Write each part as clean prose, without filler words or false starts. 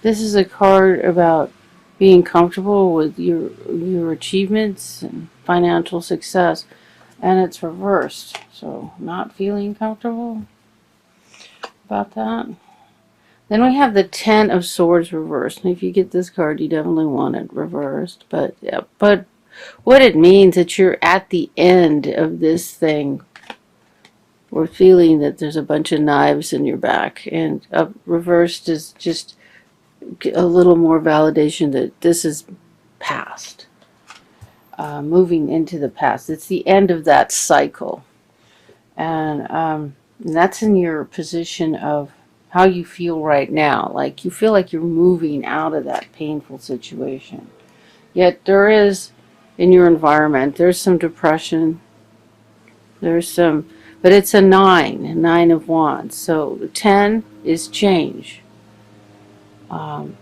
This is a card about being comfortable with your achievements and financial success, and it's reversed. So not feeling comfortable about that. Then we have the Ten of Swords reversed. And if you get this card, you definitely want it reversed. But yeah, but what it means that you're at the end of this thing. We're feeling that there's a bunch of knives in your back, and reversed is just a little more validation that this is past. Moving into the past. It's the end of that cycle. And that's in your position of how you feel right now. Like you feel like you're moving out of that painful situation. Yet there is, in your environment, there's some depression. There's some, but it's a 9 of wands. So the 10 is change. Um,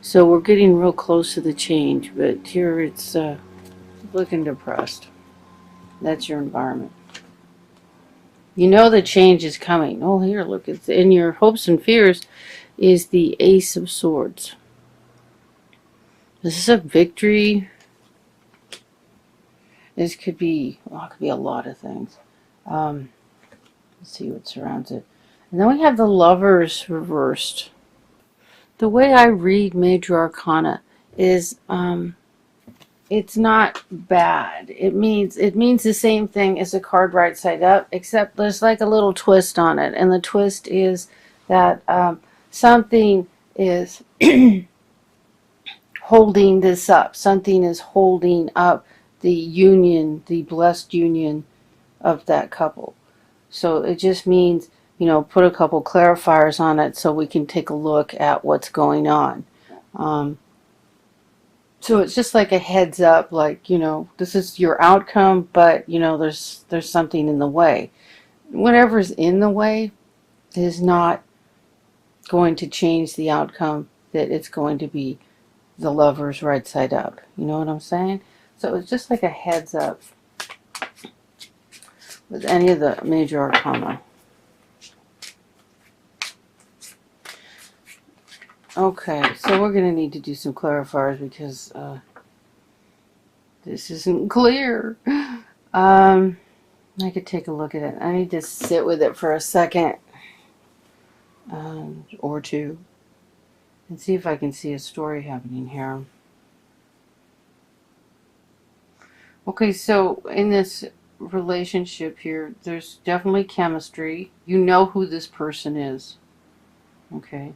so we're getting real close to the change, but here it's looking depressed. That's your environment. You know the change is coming. Oh, here, look, it's in your hopes and fears is the Ace of Swords. This is a victory. This could be, well, it could be a lot of things. Let's see what surrounds it. And then we have the Lovers reversed. The way I read Major Arcana is it's not bad. It means the same thing as the card right side up, except there's like a little twist on it, and the twist is that something is holding this up. Something is holding up the union, the blessed union of that couple. So it just means, put a couple clarifiers on it so we can take a look at what's going on. So it's just like a heads up, like, this is your outcome, but, there's something in the way. Whatever's in the way is not going to change the outcome, that it's going to be the Lovers right side up. You know what I'm saying? So it's just like a heads up with any of the major arcana. Okay, so we're going to need to do some clarifiers because this isn't clear. I could take a look at it. I need to sit with it for a second or two and see if I can see a story happening here. Okay, so in this relationship here, there's definitely chemistry. You know who this person is. Okay.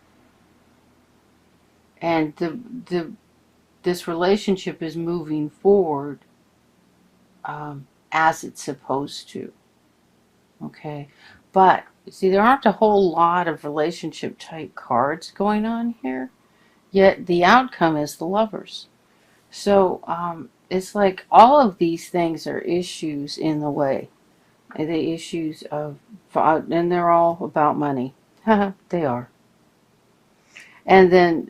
And this relationship is moving forward as it's supposed to. Okay. But, see, there aren't a whole lot of relationship type cards going on here. Yet the outcome is the Lovers. So it's like all of these things are issues in the way. The issues of, and they're all about money. They are. And then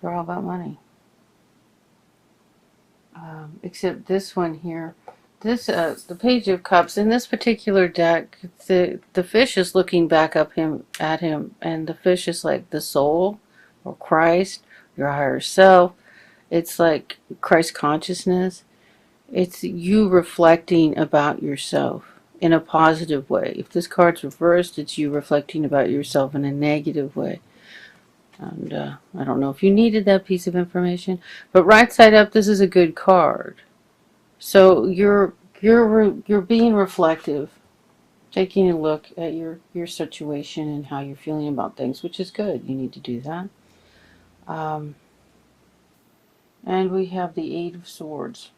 they're all about money. Except this one here. This the Page of Cups. In this particular deck, the fish is looking back up at him, and the fish is like the soul, or Christ, your higher self. It's like Christ consciousness. It's you reflecting about yourself in a positive way. If this card's reversed, it's you reflecting about yourself in a negative way. And I don't know if you needed that piece of information, but right side up, this is a good card. So you're being reflective, taking a look at your situation and how you're feeling about things, which is good. You need to do that. And we have the Eight of Swords.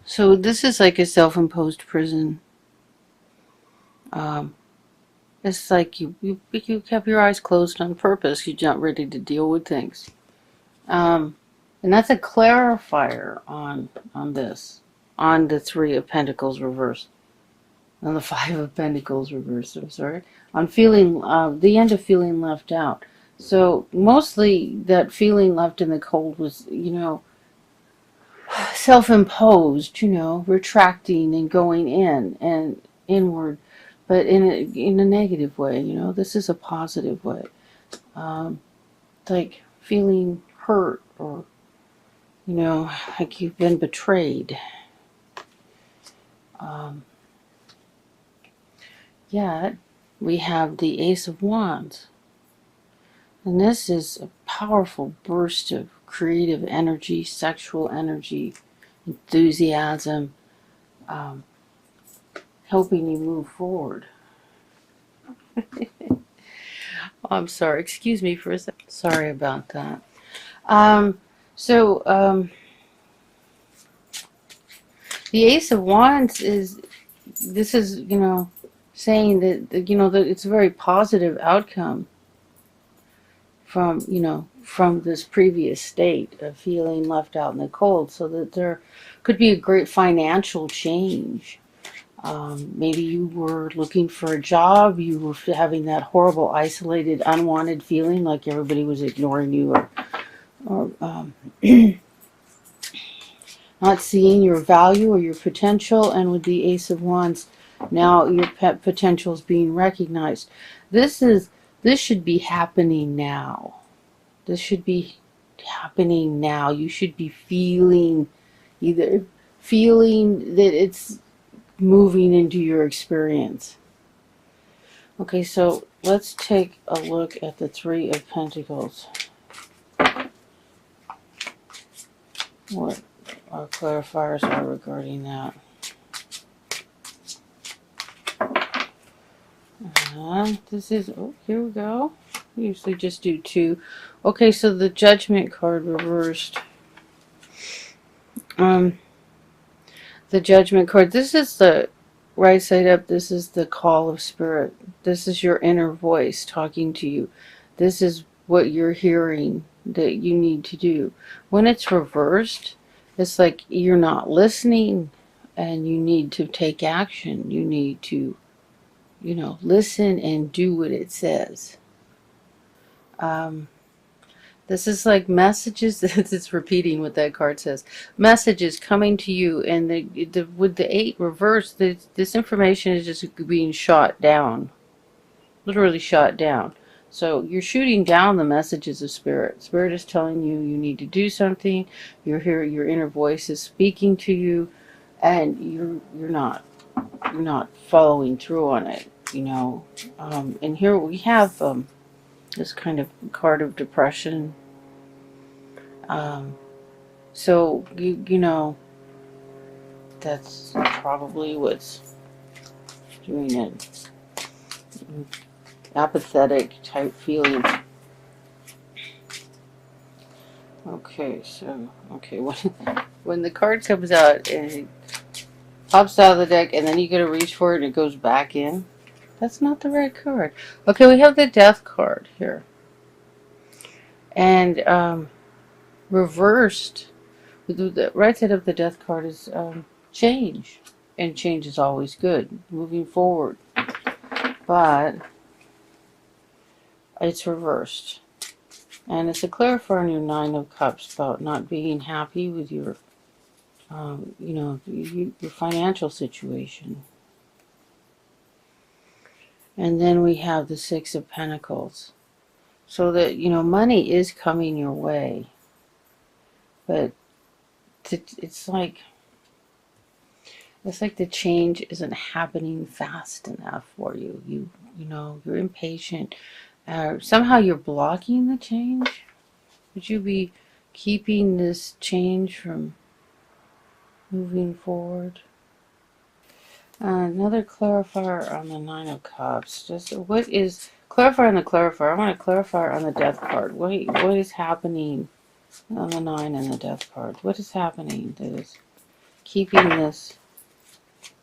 So this is like a self-imposed prison. It's like you kept your eyes closed on purpose. You're not ready to deal with things. And that's a clarifier on this. On the Three of Pentacles reversed. On the Five of Pentacles reversed, I'm sorry. On feeling, the end of feeling left out. So mostly that feeling left in the cold was, self-imposed, retracting and going in and inward. but in a negative way. This is a positive way. Like feeling hurt, or like you've been betrayed. Yet we have the Ace of Wands, and this is a powerful burst of creative energy, sexual energy, enthusiasm, um, helping you move forward. I'm sorry, excuse me for a second. Sorry about that. The Ace of Wands this is, saying that it's a very positive outcome from this previous state of feeling left out in the cold, so that there could be a great financial change. Maybe you were looking for a job, you were having that horrible, isolated, unwanted feeling like everybody was ignoring you, or not seeing your value or your potential. And with the Ace of Wands, now your potential is being recognized. This should be happening now. This should be happening now. You should be feeling that it's moving into your experience. Okay, so let's take a look at the Three of Pentacles. What our clarifiers are regarding that. This is, here we go. We usually just do two. Okay, so the Judgment card reversed. The Judgment card, this is the right side up. This is the call of spirit. This is your inner voice talking to you. This is what you're hearing that you need to do. When it's reversed, it's like you're not listening and you need to take action. You need to, listen and do what it says. This is like messages. It's repeating what that card says. Messages coming to you, and with the 8 reversed, this information is just being shot down. Literally shot down. So you're shooting down the messages of spirit. Spirit is telling you need to do something. You're here. Your inner voice is speaking to you, and you're not following through on it. And here we have this kind of card of depression. So that's probably what's doing it. Apathetic type feeling. Okay, so when the card comes out and it pops out of the deck, and then you gotta reach for it and it goes back in, that's not the right card. Okay, we have the Death card here, and reversed. The right side of the Death card is change, and change is always good, moving forward. But it's reversed, and it's a clarifier on your Nine of Cups about not being happy with your, your financial situation. And then we have the Six of Pentacles, so that money is coming your way, but it's like the change isn't happening fast enough for you. You're impatient. Somehow you're blocking the change. Would you be keeping this change from moving forward? Another clarifier on the Nine of Cups. Just what is clarifier on the clarifier? I want to clarify on the Death card. What is happening on the Nine and the Death card? What is happening that is keeping this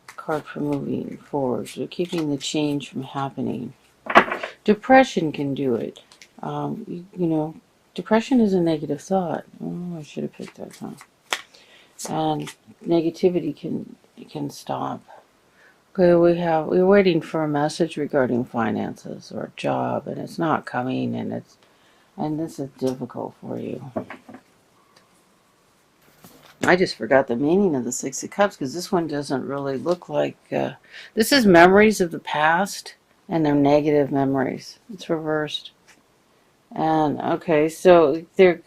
card from moving forward? So keeping the change from happening. Depression can do it. Depression is a negative thought. Oh, I should have picked that, huh? And negativity can stop. Okay, we're waiting for a message regarding finances or a job, and it's not coming, and this is difficult for you. I just forgot the meaning of the Six of Cups because this one doesn't really look like. This is memories of the past and they're negative memories. It's reversed. And okay, so there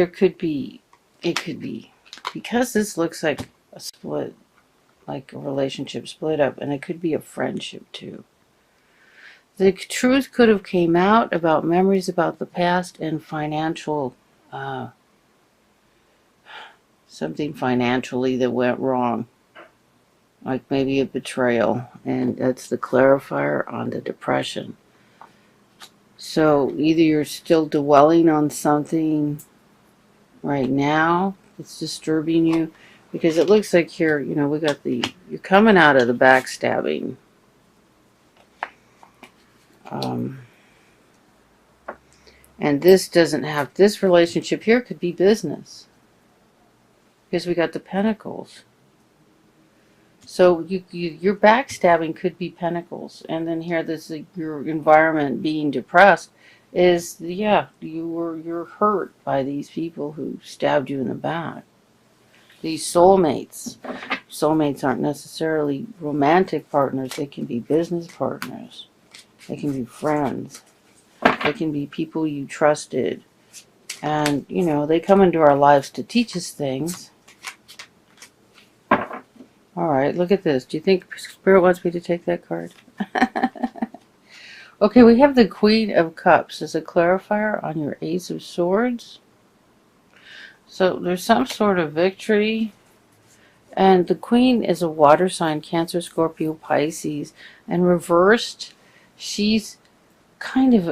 could be, it could be, because this looks like a split, like a relationship split up, and it could be a friendship too. The truth could have came out about memories about the past and financial, uh, something financially that went wrong, like maybe a betrayal, and that's the clarifier on the depression. So either you're still dwelling on something right now that's disturbing you, because it looks like you're, we got you're coming out of the backstabbing. Um, and this doesn't have, this relationship here could be business, because we got the pentacles. So your backstabbing could be pentacles, and then here this your environment being depressed is, yeah, you're hurt by these people who stabbed you in the back. These soulmates. Soulmates aren't necessarily romantic partners. They can be business partners. They can be friends. They can be people you trusted. And, they come into our lives to teach us things. All right, look at this. Do you think Spirit wants me to take that card? Okay, we have the Queen of Cups as a clarifier on your Ace of Swords. So there's some sort of victory. And the Queen is a water sign, Cancer, Scorpio, Pisces. And reversed, she's kind of,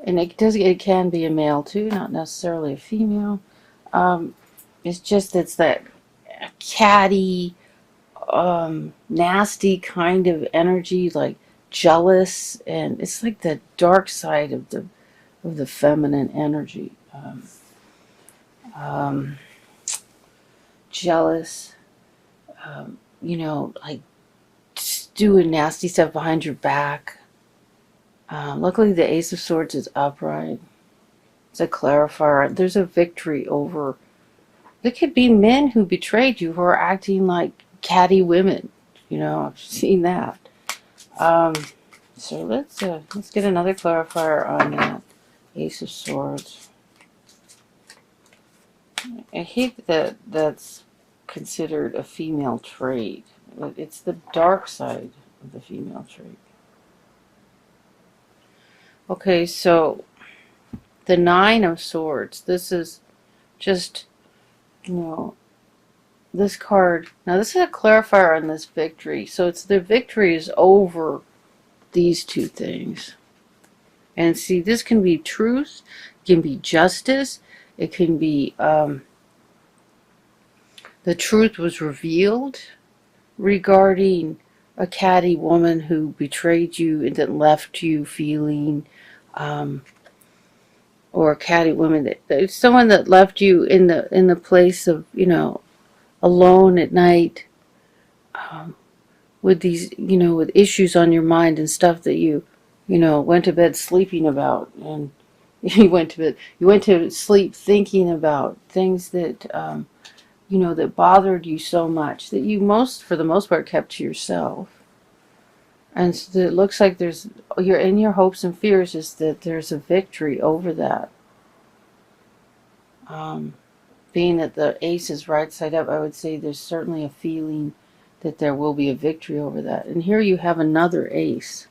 and it can be a male too, not necessarily a female. It's just, it's that catty, nasty kind of energy, like jealous, and it's like the dark side of the feminine energy. Jealous, like doing nasty stuff behind your back. Luckily, the Ace of Swords is upright. It's a clarifier. There's a victory over. There could be men who betrayed you who are acting like catty women. I've seen that. So let's get another clarifier on that Ace of Swords. I hate that that's considered a female trait. It's the dark side of the female trait. Okay, so the Nine of Swords. This is just, this card. Now, this is a clarifier on this victory. So it's the victory is over these two things. And see, this can be truth, it can be justice, it can be the truth was revealed regarding a catty woman who betrayed you and then left you feeling, or a catty woman that someone that left you in the place of, alone at night, with these, with issues on your mind and stuff that you went to bed sleeping about, and you went to sleep thinking about things that that bothered you so much that you for the most part kept to yourself. And so it looks like your hopes and fears is that there's a victory over that. Being that the Ace is right side up, I would say there's certainly a feeling that there will be a victory over that. And here you have another Ace.